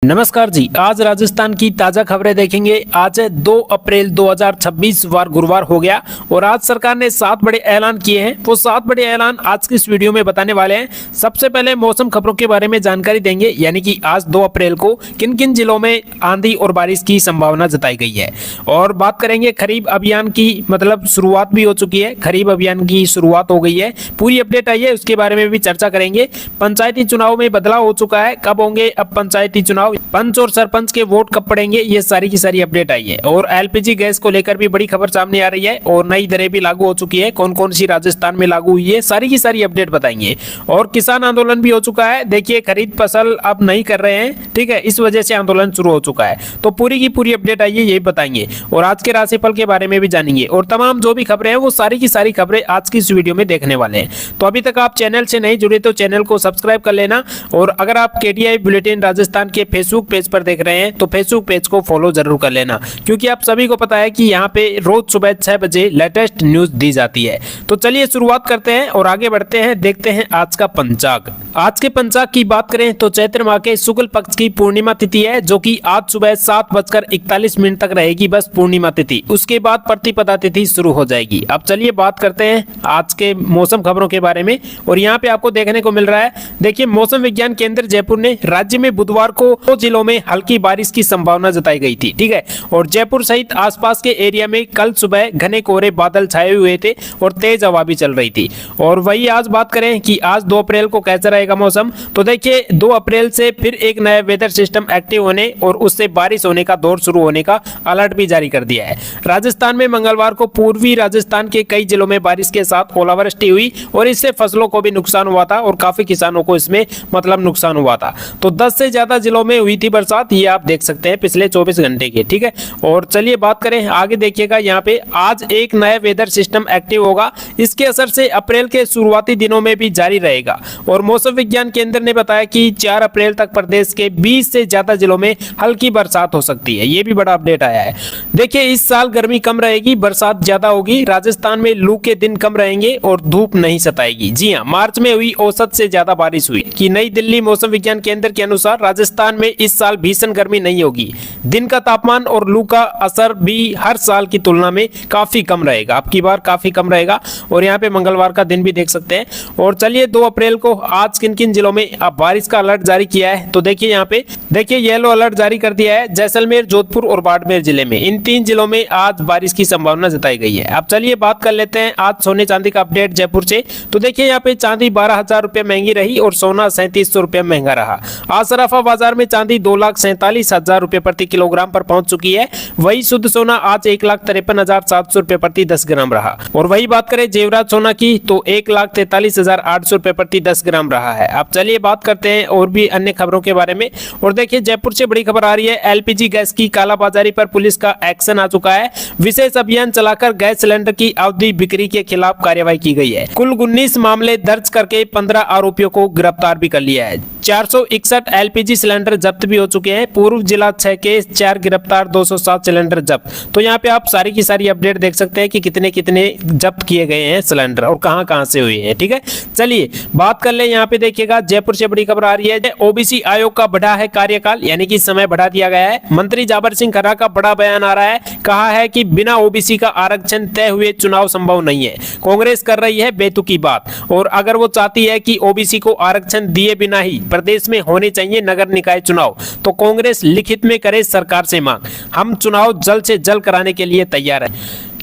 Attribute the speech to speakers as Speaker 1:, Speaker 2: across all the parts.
Speaker 1: नमस्कार जी। आज राजस्थान की ताजा खबरें देखेंगे। आज है 2 अप्रैल 2026 वार गुरुवार हो गया और आज सरकार ने 7 बड़े ऐलान किए हैं। वो 7 बड़े ऐलान आज की इस वीडियो में बताने वाले हैं। सबसे पहले मौसम खबरों के बारे में जानकारी देंगे, यानी कि आज 2 अप्रैल को किन किन जिलों में आंधी और बारिश की संभावना जताई गई है। और बात करेंगे खरीफ अभियान की, मतलब शुरुआत भी हो चुकी है, खरीफ अभियान की शुरुआत हो गई है, पूरी अपडेट आई है, उसके बारे में भी चर्चा करेंगे। पंचायती चुनाव में बदलाव हो चुका है, कब होंगे अब पंचायती चुनाव, पंच और सरपंच के वोट कब पड़ेंगे, ये सारी की सारी अपडेट आई है। और एलपीजी गैस को लेकर भी बड़ी खबर सामने आ रही है और नई दरें भी लागू हो चुकी है, कौन कौन सी राजस्थान में लागू हुई है, सारी की सारी अपडेट बताएंगे। और किसान आंदोलन भी हो चुका है, देखिए खरीद फसल अब नहीं कर रहे हैं, ठीक है, इस वजह से आंदोलन शुरू हो चुका है। तो पूरी की पूरी अपडेट आई है, यही बताएंगे। और आज के राशिफल के बारे में भी जानेंगे और तमाम जो भी खबरें हैं वो सारी की सारी खबरें आज की इस वीडियो में देखने वाले हैं। तो अभी तक आप चैनल से नहीं जुड़े तो चैनल को सब्सक्राइब कर लेना। और अगर आप केटीआई बुलेटिन राजस्थान के फेसबुक पेज पर देख रहे हैं तो फेसबुक पेज को फॉलो जरूर कर लेना, क्योंकि आप सभी को पता है कि यहाँ पे रोज सुबह 6 बजे लेटेस्ट न्यूज दी जाती है। तो चलिए शुरुआत करते हैं और आगे बढ़ते हैं, देखते हैं आज का पंचांग। आज के पंचांग की बात करें तो चैत्र माह के शुक्ल पक्ष की पूर्णिमा तिथि है, जो कि आज सुबह 7:41 तक रहेगी बस पूर्णिमा तिथि। उसके बाद प्रतिपदा तिथि शुरू हो जाएगी। अब चलिए बात करते हैं आज के मौसम खबरों के बारे में। और यहाँ पे आपको देखने को मिल रहा है, देखिए मौसम विज्ञान केंद्र जयपुर ने राज्य में बुधवार को 2 जिलों में हल्की बारिश की संभावना जताई गई थी, ठीक है। और जयपुर सहित आसपास के एरिया में कल सुबह घने कोहरे बादल छाए हुए थे और तेज हवा भी चल रही थी। और वही आज बात करें कि आज 2 अप्रैल को कैसा रहेगा मौसम, तो देखिए 2 अप्रैल से फिर एक नया वेदर सिस्टम एक्टिव होने और उससे बारिश होने का दौर शुरू होने का अलर्ट भी जारी कर दिया है। राजस्थान में मंगलवार को पूर्वी राजस्थान के कई जिलों में बारिश के साथ ओलावृष्टि हुई और इससे फसलों को भी नुकसान हुआ था और काफी किसानों को इसमें मतलब नुकसान हुआ था। तो 10 से ज्यादा जिलों में हुई थी बरसात, ये आप देख सकते हैं पिछले 24 घंटे की, ठीक है। और चलिए बात करें आगे, देखिएगा यहाँ पे आज एक नया वेदर सिस्टम एक्टिव होगा, इसके असर से अप्रैल के शुरुआती दिनों में भी जारी रहेगा। और मौसम विज्ञान केंद्र ने बताया कि 4 अप्रैल तक प्रदेश के 20 से ज्यादा जिलों में हल्की बरसात हो सकती है, ये भी बड़ा अपडेट आया है। देखिए इस साल गर्मी कम रहेगी, बरसात ज्यादा होगी, राजस्थान में लू के दिन कम रहेंगे और धूप नहीं सताएगी। जी हाँ, मार्च में हुई औसत से ज्यादा बारिश हुई कि नई दिल्ली मौसम विज्ञान केंद्र के अनुसार राजस्थान में इस साल भीषण गर्मी नहीं होगी। दिन का तापमान और लू का असर भी हर साल की तुलना में काफी कम रहेगा, अब की बार काफी कम रहेगा। और यहाँ पे मंगलवार का दिन भी देख सकते हैं। और चलिए 2 अप्रैल को आज किन किन जिलों में अब बारिश का अलर्ट जारी किया है, तो देखिए यहाँ पे देखिए येलो अलर्ट जारी कर दिया है जैसलमेर, जोधपुर और बाड़मेर जिले में। इन 3 जिलों में आज बारिश की संभावना जताई गई है। अब चलिए बात कर लेते हैं आज सोने चांदी का अपडेट जयपुर से। तो देखिए यहाँ पे चांदी 12,000 रुपए महंगी रही और सोना 3700 रुपए महंगा रहा। आज सराफा बाजार में चांदी 2,47,000 रुपए प्रति किलोग्राम पर पहुंच चुकी है। वही शुद्ध सोना आज 1,53,700 रुपए प्रति 10 ग्राम रहा। और वही बात करें जेवरात सोना की तो 1,43,800 रुपए प्रति 10 ग्राम रहा है। अब चलिए बात करते हैं और भी अन्य खबरों के बारे में। और देखिए जयपुर से बड़ी खबर आ रही है, एलपीजी गैस की कालाबाजारी पर पुलिस का एक्शन आ चुका है। विशेष अभियान चलाकर गैस सिलेंडर की अवैध बिक्री के खिलाफ कार्रवाई की गई है। कुल 19 मामले दर्ज करके 15 आरोपियों को गिरफ्तार भी कर लिया है। 461 एलपीजी सिलेंडर जब्त भी हो चुके हैं। पूर्व जिला 6 के 4 गिरफ्तार, 207 सिलेंडर जब्त। तो यहाँ पे आप सारी की सारी अपडेट देख सकते हैं कि कितने कितने जब्त किए गए हैं सिलेंडर और कहां कहां से हुए हैं, ठीक है। चलिए बात कर ले, यहाँ पे देखिएगा जयपुर से बड़ी खबर आ रही है, ओबीसी आयोग का बढ़ा है कार्यकाल, यानी कि समय बढ़ा दिया गया है। मंत्री जाबर सिंह खर्रा का बड़ा बयान आ रहा है, कहा है कि बिना ओबीसी का आरक्षण तय हुए चुनाव संभव नहीं है। कांग्रेस कर रही है बेतुकी बात, और अगर वो चाहती है कि ओबीसी को आरक्षण दिए बिना ही प्रदेश में होने चाहिए नगर निकाय चुनाव, तो कांग्रेस लिखित में करे सरकार से मांग। हम चुनाव जल्द से जल्द कराने के लिए तैयार हैं,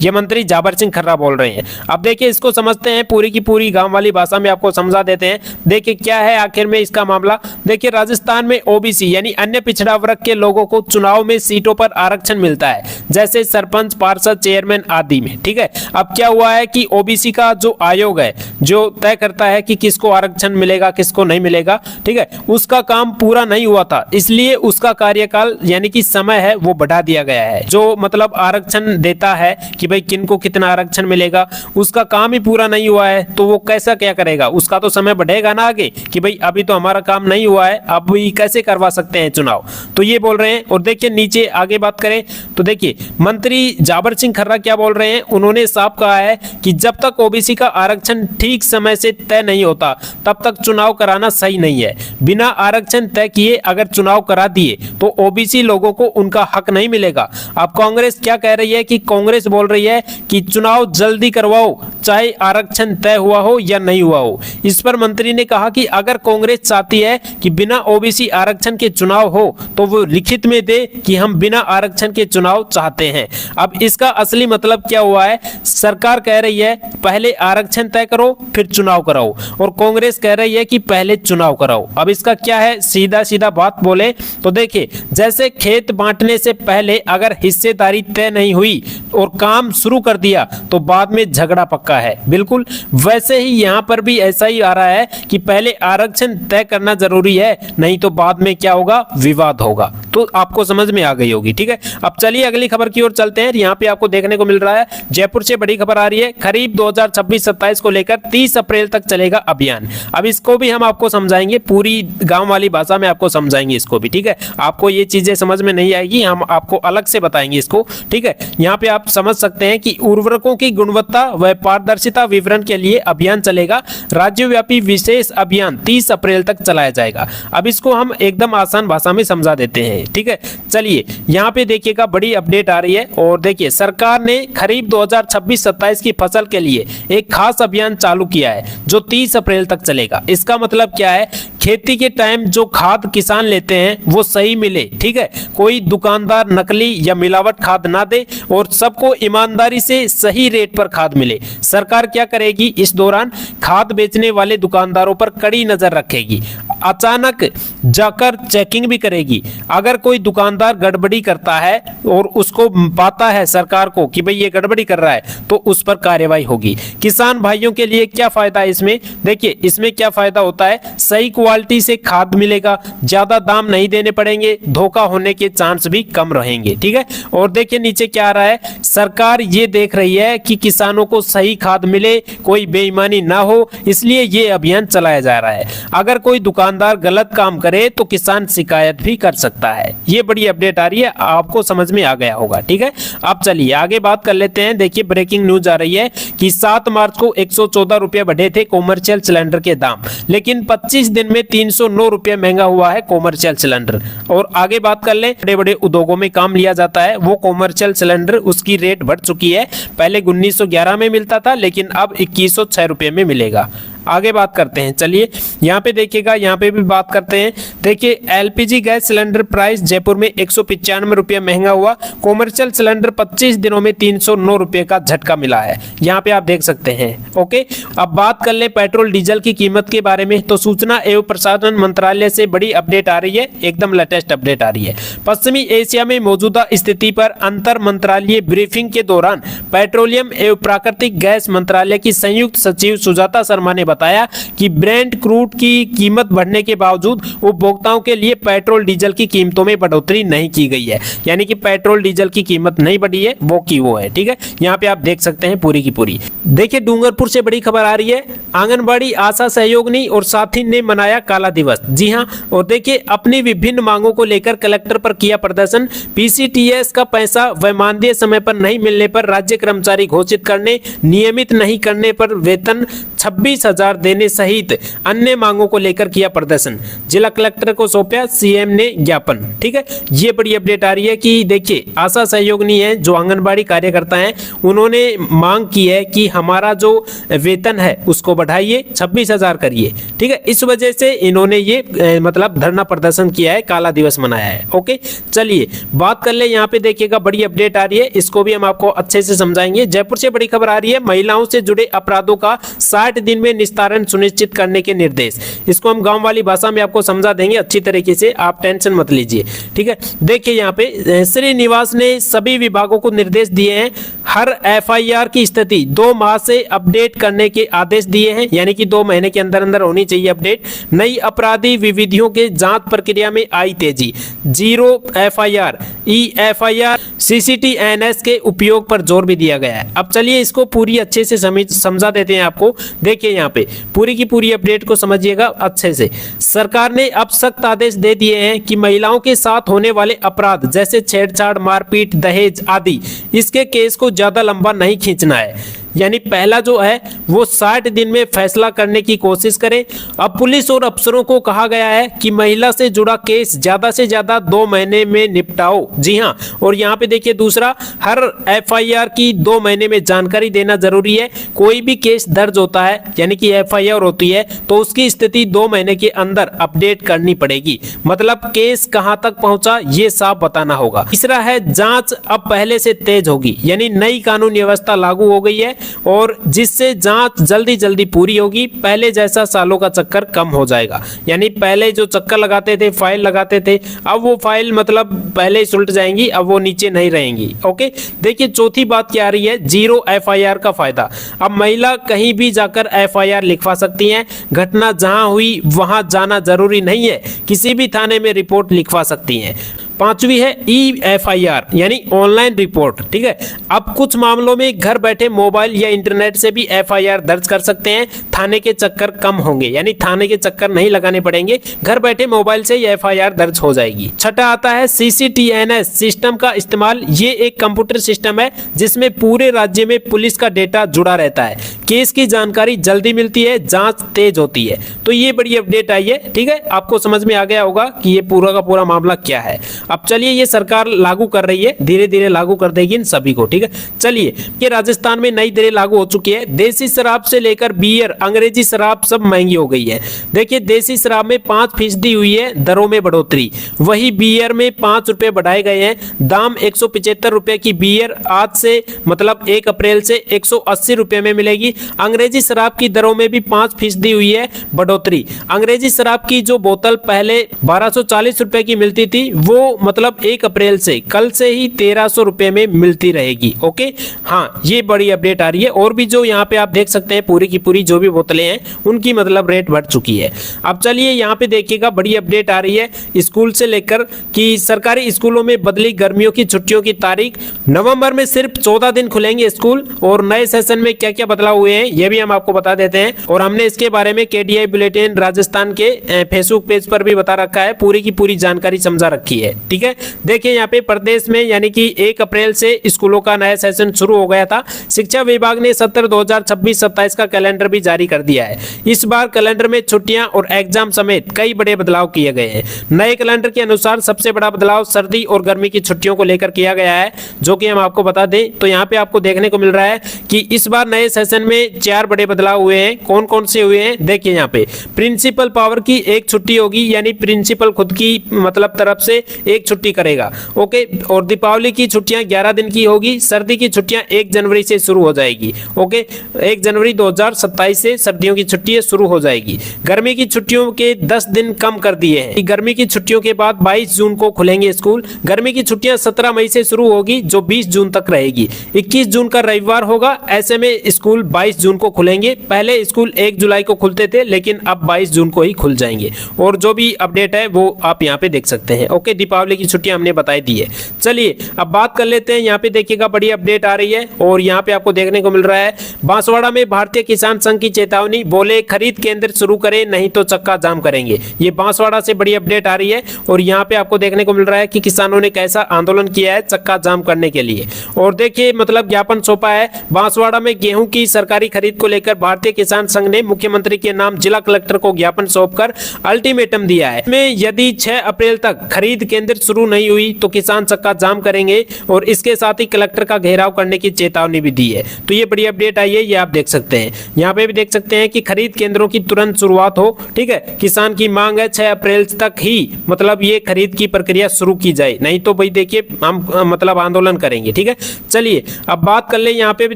Speaker 1: ये मंत्री जाबर सिंह खर्रा बोल रहे हैं। अब देखिए इसको समझते हैं, पूरी की पूरी गांव वाली भाषा में आपको समझा देते हैं। देखिए क्या है आखिर में इसका मामला। देखिए राजस्थान में ओबीसी यानी अन्य पिछड़ा वर्ग के लोगों को चुनाव में सीटों पर आरक्षण मिलता है, जैसे सरपंच, पार्षद, चेयरमैन आदि में, ठीक है। अब क्या हुआ है कि ओबीसी का जो आयोग है जो तय करता है कि किसको आरक्षण मिलेगा किसको नहीं मिलेगा, ठीक है, उसका काम पूरा नहीं हुआ था, इसलिए उसका कार्यकाल यानी कि समय है वो बढ़ा दिया गया है। जो मतलब आरक्षण देता है कि भाई किन को कितना आरक्षण मिलेगा, उसका काम ही पूरा नहीं हुआ है तो वो कैसा क्या करेगा, उसका तो समय बढ़ेगा ना आगे कि भाई अभी तो हमारा काम नहीं हुआ है, अब भी कैसे करवा सकते हैं चुनाव, तो ये बोल रहे हैं। और देखिए नीचे आगे बात करें तो देखिए मंत्री जाबर सिंह खर्रा क्या बोल रहे हैं, उन्होंने साफ कहा है कि जब तक ओबीसी का आरक्षण ठीक समय से तय नहीं होता तब तक चुनाव कराना सही नहीं है। बिना आरक्षण तय किए अगर चुनाव करा दिए तो ओबीसी लोगों को उनका हक नहीं मिलेगा। अब कांग्रेस क्या कह रही है कि कांग्रेस बोल रही है कि चुनाव जल्दी करवाओ चाहे आरक्षण तय हुआ हो या नहीं हुआ हो। इस पर मंत्री ने कहा कि अगर कांग्रेस चाहती है कि बिना ओबीसी आरक्षण के चुनाव हो तो वो लिखित में दे कि हम बिना आरक्षण के चुनाव चाहते हैं। अब इसका असली मतलब क्या हुआ है, सरकार कह रही है पहले आरक्षण तय करो फिर चुनाव कराओ, और कांग्रेस कह रही है कि पहले चुनाव कराओ। अब इसका क्या है, सीधा सीधा बात बोले तो देखिए जैसे खेत बांटने से पहले अगर हिस्सेदारी तय नहीं हुई और काम शुरू कर दिया तो बाद में झगड़ा पक्का है, बिल्कुल वैसे ही यहां पर भी ऐसा ही आ रहा है कि पहले आरक्षण तय करना जरूरी है, नहीं तो बाद में क्या होगा, विवाद होगा। तो आपको समझ में आ गई होगी, ठीक है। अब चलिए अगली खबर की ओर चलते हैं। यहाँ पे आपको देखने को मिल रहा है जयपुर से बड़ी खबर आ रही है, खरीफ 2026-27 को लेकर 30 अप्रैल तक चलेगा अभियान। अब इसको भी हम आपको समझाएंगे, पूरी गांव वाली भाषा में आपको समझाएंगे इसको भी, ठीक है। आपको ये चीजें समझ में नहीं आएगी, हम आपको अलग से बताएंगे इसको, ठीक है। यहाँ पे आप समझ सकते हैं कि उर्वरकों की गुणवत्ता व पारदर्शिता विवरण के लिए अभियान चलेगा। राज्यव्यापी विशेष अभियान 30 अप्रैल तक चलाया जाएगा। अब इसको हम एकदम आसान भाषा में समझा देते हैं, ठीक है। चलिए यहाँ पे देखिएगा बड़ी अपडेट आ रही है, और देखिए सरकार ने खरीफ 2026-27 की फसल के लिए एक खास अभियान चालू किया है जो 30 अप्रैल तक चलेगा। इसका मतलब क्या है, खेती के टाइम जो खाद किसान लेते हैं वो सही मिले, ठीक है। कोई दुकानदार नकली या मिलावट खाद ना दे और सबको ईमानदारी से सही रेट पर खाद मिले। सरकार क्या करेगी, इस दौरान खाद बेचने वाले दुकानदारों पर कड़ी नजर रखेगी, अचानक जाकर चेकिंग भी करेगी। अगर कोई दुकानदार गड़बड़ी करता है और उसको पाता है सरकार को कि भाई ये गड़बड़ी कर रहा है तो उस पर कार्रवाई होगी। किसान भाइयों के लिए क्या फायदा है इसमें, देखिए इसमें क्या फायदा होता है, सही क्वालिटी से खाद मिलेगा, ज्यादा दाम नहीं देने पड़ेंगे, धोखा होने के चांस भी कम रहेंगे, ठीक है। और देखिए नीचे क्या आ रहा है, सरकार ये देख रही है कि किसानों को सही खाद मिले, कोई बेईमानी ना हो, इसलिए ये अभियान चलाया जा रहा है। अगर कोई दुकानदार गलत काम करे तो किसान शिकायत भी कर सकता है। ये बड़ी अपडेट आ रही है, आपको समझ में आ गया होगा, ठीक है। अब चलिए आगे बात कर लेते हैं। देखिए ब्रेकिंग न्यूज आ रही है कि 7 मार्च को 114 रुपए बढ़े थे कॉमर्शियल सिलेंडर के दाम, लेकिन 25 दिन में 309 रुपए महंगा हुआ है कॉमर्शियल सिलेंडर। और आगे बात कर ले, बड़े बड़े उद्योगों में काम लिया जाता है वो कॉमर्शियल सिलेंडर, उसकी रेट बढ़ चुकी है। पहले 1911 में मिलता था लेकिन अब 2106 रुपए में मिलेगा। आगे बात करते हैं, चलिए यहाँ पे देखिएगा, यहाँ पे भी बात करते हैं। देखिए LPG gas cylinder price Jaipur में 195 रुपये महंगा हुआ, कॉमर्शियल सिलेंडर 25 दिनों में 309 रुपये का झटका मिला है, यहाँ पे आप देख सकते हैं। ओके, अब बात कर ले पेट्रोल डीजल की कीमत के बारे में, तो सूचना एवं प्रसारण मंत्रालय से बड़ी अपडेट आ रही है, एकदम लेटेस्ट अपडेट आ रही है। पश्चिमी एशिया में मौजूदा स्थिति पर अंतर मंत्रालय ब्रीफिंग के दौरान पेट्रोलियम एवं प्राकृतिक गैस मंत्रालय की संयुक्त सचिव सुजाता शर्मा ने बताया कि ब्रेंट क्रूड की कीमत बढ़ने के बावजूद उपभोक्ताओं के लिए पेट्रोल डीजल की कीमतों में बढ़ोतरी नहीं की गई है, यानी कि पेट्रोल डीजल की कीमत नहीं बढ़ी है, वो की वो है, ठीक है। यहाँ पे आप देख सकते हैं पूरी की पूरी। देखिए डूंगरपुर से बड़ी खबर आ रही है, आंगनबाड़ी आशा सहयोगिनी और साथी ने मनाया काला दिवस। जी हाँ, और देखिए अपनी विभिन्न मांगों को लेकर कलेक्टर पर किया प्रदर्शन। पीसीटीएस का पैसा व मानदेय समय पर नहीं मिलने पर राज्य कर्मचारी घोषित करने, नियमित नहीं करने पर वेतन 26,000 देने सहित अन्य मांगों को लेकर किया प्रदर्शन। जिला कलेक्टर को सौंपा सीएम ने ज्ञापन, ठीक है। ये बड़ी अपडेट आ रही है कि देखिए आशा सहयोगिनी है जो आंगनबाड़ी कार्यकर्ता हैं, उन्होंने मांग की है कि हमारा जो वेतन है उसको बढ़ाइए, 26,000 करिए, ठीक है। इस वजह से इन्होंने ये मतलब धरना प्रदर्शन किया है, काला दिवस मनाया है। ओके, चलिए बात कर ले, यहाँ पे देखिएगा बड़ी अपडेट आ रही है, इसको भी हम आपको अच्छे से समझाएंगे। जयपुर से बड़ी खबर आ रही है, महिलाओं से जुड़े अपराधों का 60 दिन में निस्तारण सुनिश्चित करने के निर्देश। इसको हम गांव वाली भाषा में आपको समझा देंगे अच्छी तरीके से, आप टेंशन मत लीजिए, ठीक है। देखिए यहाँ पे श्रीनिवास ने सभी विभागों को निर्देश दिए हैं, हर एफआईआर की स्थिति 2 माह से अपडेट करने के आदेश दिए हैं, यानी कि 2 महीने के अंदर अंदर होनी चाहिए अपडेट। नई अपराधी विविधियों के जांच प्रक्रिया में आई तेजी, 0 एफआईआर EFIR CCTNS के उपयोग पर जोर भी दिया गया है। अब चलिए इसको पूरी अच्छे से समझा देते हैं आपको। देखिए यहाँ पे पूरी की पूरी अपडेट को समझिएगा अच्छे से। सरकार ने अब सख्त आदेश दे दिए हैं कि महिलाओं के साथ होने वाले अपराध जैसे छेड़छाड़, मारपीट, दहेज आदि, इसके केस को ज्यादा लंबा नहीं खींचना है। यानी पहला जो है वो 60 दिन में फैसला करने की कोशिश करें। अब पुलिस और अफसरों को कहा गया है कि महिला से जुड़ा केस ज्यादा से ज्यादा 2 महीने में निपटाओ। जी हाँ, और यहाँ पे देखिए दूसरा, हर FIR की 2 महीने में जानकारी देना जरूरी है। कोई भी केस दर्ज होता है यानी कि FIR होती है तो उसकी स्थिति 2 महीने के अंदर अपडेट करनी पड़ेगी। मतलब केस कहां तक पहुंचा ये साफ बताना होगा। तीसरा है, जांच अब पहले से तेज होगी, यानी नई कानून व्यवस्था लागू हो गई है और जिससे जांच जल्दी जल्दी पूरी होगी। पहले जैसा सालों का चक्कर कम हो जाएगा। यानी पहले जो चक्कर लगाते थे, फाइल लगाते थे, अब वो फाइल मतलब पहले ही सुलट जाएंगी, अब वो नीचे नहीं रहेंगी। ओके, देखिए चौथी बात क्या आ रही है, 0 FIR का फायदा। अब महिला कहीं भी जाकर FIR लिखवा सकती हैं। घटना जहां हुई वहां जाना जरूरी नहीं है, किसी भी थाने में रिपोर्ट लिखवा सकती हैं। पांचवी है EFIR यानी ऑनलाइन रिपोर्ट। ठीक है, अब कुछ मामलों में घर बैठे मोबाइल या इंटरनेट से भी FIR दर्ज कर सकते हैं। थाने के चक्कर कम होंगे, यानी थाने के चक्कर नहीं लगाने पड़ेंगे, घर बैठे मोबाइल से ही FIR दर्ज हो जाएगी। छठा आता है CCTNS सिस्टम का इस्तेमाल। ये एक कंप्यूटर सिस्टम है जिसमें पूरे राज्य में पुलिस का डेटा जुड़ा रहता है। केस की जानकारी जल्दी मिलती है, जांच तेज होती है। तो ये बड़ी अपडेट आई है। ठीक है, आपको समझ में आ गया होगा कि ये पूरा का पूरा मामला क्या है। अब चलिए ये सरकार लागू कर रही है, धीरे धीरे लागू कर देगी इन सभी को। ठीक है, चलिए ये राजस्थान में नई दरें लागू हो चुकी है। देसी शराब से लेकर बियर, अंग्रेजी शराब सब महंगी हो गई है। देखिए देसी शराब में 5% हुई है दरों में बढ़ोतरी, वही बियर में 5 रुपए बढ़ाए गए हैं। दाम 175 रुपए की बियर आज से मतलब 1 अप्रैल से 180 रुपए में मिलेगी। अंग्रेजी शराब की दरों में भी 5% हुई है बढ़ोतरी। अंग्रेजी शराब की जो बोतल पहले 1240 रुपए की मिलती थी वो मतलब 1 अप्रैल से कल से ही 1300 रुपए में मिलती रहेगी। ओके, हाँ ये बड़ी अपडेट आ रही है। और भी जो यहाँ पे आप देख सकते हैं पूरी की पूरी जो भी बोतलें हैं उनकी मतलब रेट बढ़ चुकी है। अब चलिए यहाँ पे देखिएगा बड़ी अपडेट आ रही है स्कूल से लेकर कि सरकारी स्कूलों में बदली गर्मियों की छुट्टियों की तारीख। नवंबर में सिर्फ 14 दिन खुलेंगे स्कूल और नए सेशन में क्या क्या बदलाव हुए हैं ये भी हम आपको बता देते हैं। और हमने इसके बारे में KDI बुलेटिन राजस्थान के फेसबुक पेज पर भी बता रखा है, पूरी की पूरी जानकारी समझा रखी है। ठीक है, देखिए यहाँ पे प्रदेश में यानी कि 1 अप्रैल से स्कूलों का नया सेशन शुरू हो गया था। शिक्षा विभाग ने सत्र 2026-27 का कैलेंडर भी जारी कर दिया है। इस बार कैलेंडर में छुट्टियां और एग्जाम समेत कई बड़े बदलाव किए गए हैं। नए कैलेंडर के अनुसार सबसे बड़ा बदलाव सर्दी और गर्मी की छुट्टियों को लेकर किया गया है, जो कि हम आपको बता दें तो यहाँ पे आपको देखने को मिल रहा है कि इस बार नए सेशन में 4 बड़े बदलाव हुए हैं। कौन कौन से हुए हैं देखिए यहाँ पे। प्रिंसिपल पावर की 1 छुट्टी होगी, यानी प्रिंसिपल खुद की मतलब तरफ से 1 छुट्टी करेगा। ओके, और दीपावली की छुट्टियां 11 दिन की होगी। सर्दी की छुट्टियां 1 जनवरी से शुरू हो जाएगी। ओके, 1 जनवरी 2027 से सर्दियों की छुट्टियां शुरू हो जाएगी। गर्मी की छुट्टियों के 10 दिन कम कर दिए हैं। गर्मी की छुट्टियों के बाद 22 जून को खुलेंगे स्कूल। गर्मी की छुट्टियां 17 मई से शुरू होगी जो 20 जून तक रहेगी। 21 जून का रविवार होगा, ऐसे में स्कूल 22 जून को खुलेंगे। पहले स्कूल 1 जुलाई को खुलते थे लेकिन अब 22 जून को ही खुल जाएंगे। और जो भी अपडेट है वो आप यहाँ पे देख सकते हैं। ओके, दीपावली की छुट्टियां हमने बताई दी है। चलिए अब बात कर लेते हैं, यहाँ पे देखिएगा बड़ी अपडेट आ रही है और यहाँ पे आपको देखने को मिल रहा है बांसवाड़ा में भारतीय किसान संघ की चेतावनी, बोले खरीद केंद्र शुरू करें नहीं तो चक्का जाम करेंगे। ये बांसवाड़ा से बड़ी अपडेट आ रही है और यहाँ पे आपको देखने को मिल रहा है कि किसानों ने कैसा आंदोलन किया है चक्का जाम करने के लिए। और देखिए मतलब ज्ञापन सौंपा है बांसवाड़ा में गेहूं की सरकारी खरीद को लेकर भारतीय किसान संघ ने मुख्यमंत्री के नाम जिला कलेक्टर को ज्ञापन सौंपकर अल्टीमेटम दिया है में यदि 6 अप्रैल तक खरीद केंद्र शुरू नहीं हुई तो किसान चक्का जाम करेंगे और इसके साथ ही कलेक्टर का घेराव करने की चेतावनी भी दी है। तो ये बड़ी अपडेट आई है, ये आप देख सकते हैं। यहाँ पे भी देख सकते हैं कि खरीद केंद्रों की तुरंत शुरुआत हो। ठीक है, किसान की मांग है 6 अप्रैल तक ही मतलब ये खरीद की प्रक्रिया शुरू की जाए, नहीं तो भाई देखिए हम मतलब आंदोलन करेंगे। ठीक है, चलिए अब बात कर ले। यहाँ पे भी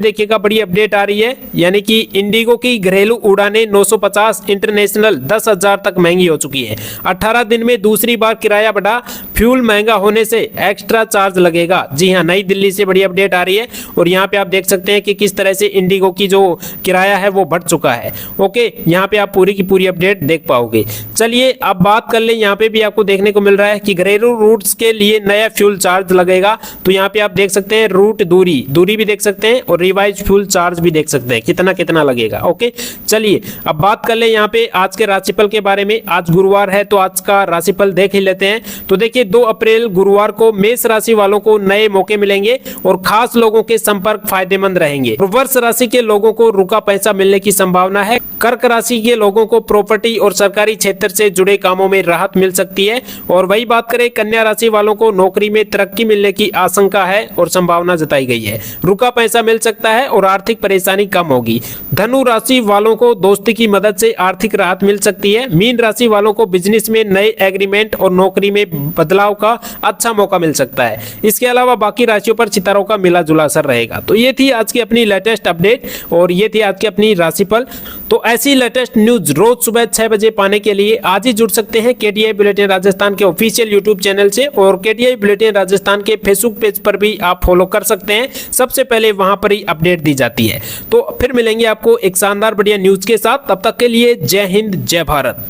Speaker 1: देखिएगा बड़ी अपडेट आ रही है, यानी कि इंडिगो की घरेलू उड़ानें 950, इंटरनेशनल 10,000 तक महंगी हो चुकी है। 18 दिन में दूसरी बार किराया बढ़ा। फ्यूल महंगा होने से एक्स्ट्रा चार्ज लगेगा। जी हाँ, नई दिल्ली से बड़ी अपडेट आ रही है और यहाँ पे आप देख सकते हैं कि किस तरह से इंडिगो की जो किराया है वो बढ़ चुका है। ओके, यहाँ पे आप पूरी की पूरी अपडेट देख पाओगे। चलिए अब बात कर ले, यहाँ पे भी आपको देखने को मिल रहा है कि घरेलू रूट्स के लिए नया फ्यूल चार्ज लगेगा। तो यहाँ पे आप देख सकते हैं रूट दूरी भी देख सकते हैं और रिवाइज फ्यूल चार्ज भी देख सकते हैं कितना कितना लगेगा। ओके, चलिए अब बात कर ले यहाँ पे आज के राशिफल के बारे में। आज गुरुवार है तो आज का राशिफल देख ही लेते हैं। तो देखिए 2 अप्रैल गुरुवार को मेष राशि वालों को नए मौके मिलेंगे और खास लोगों के संपर्क फायदेमंद रहेंगे। वृष राशि के लोगों को रुका पैसा मिलने की संभावना है। कर्क राशि के लोगों को प्रॉपर्टी और सरकारी क्षेत्र से जुड़े कामों में राहत मिल सकती है। और वही बात करें कन्या राशि वालों को नौकरी में तरक्की मिलने की आशंका है और संभावना जताई गई है। रुका पैसा मिल सकता है और आर्थिक परेशानी कम होगी। धनु राशि वालों को दोस्ती की मदद से आर्थिक राहत मिल सकती है। मीन राशि वालों को बिजनेस में नए एग्रीमेंट और नौकरी में बदलाव का अच्छा मौका मिल सकता है। इसके अलावा बाकी राशियों पर सितारों का मिला जुला असर रहेगा। तो ये थी आज की अपनी लेटेस्ट अपडेट और ये थी आज की अपनी राशिफल। तो ऐसी लेटेस्ट न्यूज रोज सुबह 6 बजे पाने के लिए आज ही जुड़ सकते हैं केटीआई बुलेटिन राजस्थान के ऑफिशियल यूट्यूब चैनल से और केटीआई बुलेटिन राजस्थान के फेसबुक पेज पर भी आप फॉलो कर सकते हैं। सबसे पहले वहां पर ही अपडेट दी जाती है। तो फिर मिलेंगे आपको एक शानदार बढ़िया न्यूज के साथ। तब तक के लिए जय हिंद, जय भारत।